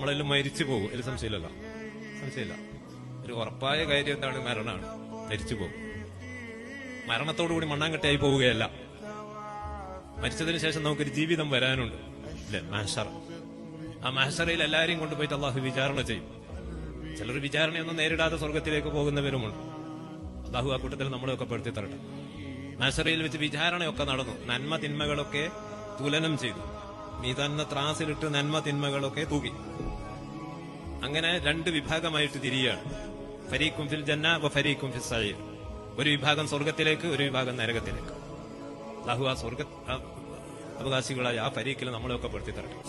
നമ്മളെല്ലാം മരിച്ചു പോകും, ഒരു സംശയമില്ലല്ലോ, സംശയമില്ല. ഒരു ഉറപ്പായ കാര്യം എന്താണ്? മരണമാണ്. മരിച്ചു പോകും. മരണത്തോടുകൂടി മണ്ണാങ്കട്ടയായി പോവുകയല്ല. മരിച്ചതിന് ശേഷം നമുക്കൊരു ജീവിതം വരാനുണ്ട്, ഇല്ലേ? മഹ്ശർ. ആ മഹ്ശറയിൽ എല്ലാരെയും കൊണ്ടുപോയിട്ട് അള്ളാഹു വിചാരണ ചെയ്യും. ചിലർ വിചാരണയൊന്നും നേരിടാതെ സ്വർഗത്തിലേക്ക് പോകുന്നവരുമുണ്ട്. അള്ളാഹു ആ കൂട്ടത്തിൽ നമ്മളെയൊക്കെ പെടുത്തി തരട്ടെ. മഹ്ശറയിൽ വെച്ച് വിചാരണയൊക്കെ നടന്നു. നന്മ തിന്മകളൊക്കെ തുലനം ചെയ്തു. മീസാന ത്രാസിലിട്ട് നന്മ തിന്മകളൊക്കെ തൂക്കി. അങ്ങനെ രണ്ട് വിഭാഗമായിട്ട് തിരിയാണ്. ഫരീഖും ഫിൽ ജന്ന വ ഫരീഖും ഫിസ് സഈർ. ഒരു വിഭാഗം സ്വർഗത്തിലേക്ക്, ഒരു വിഭാഗം നരകത്തിലേക്ക്. അല്ലാഹു ആ സ്വർഗ അവകാശികളായ ആ ഫരീഖിൽ നമ്മളെയൊക്കെ പെടുത്തി തരട്ടെ.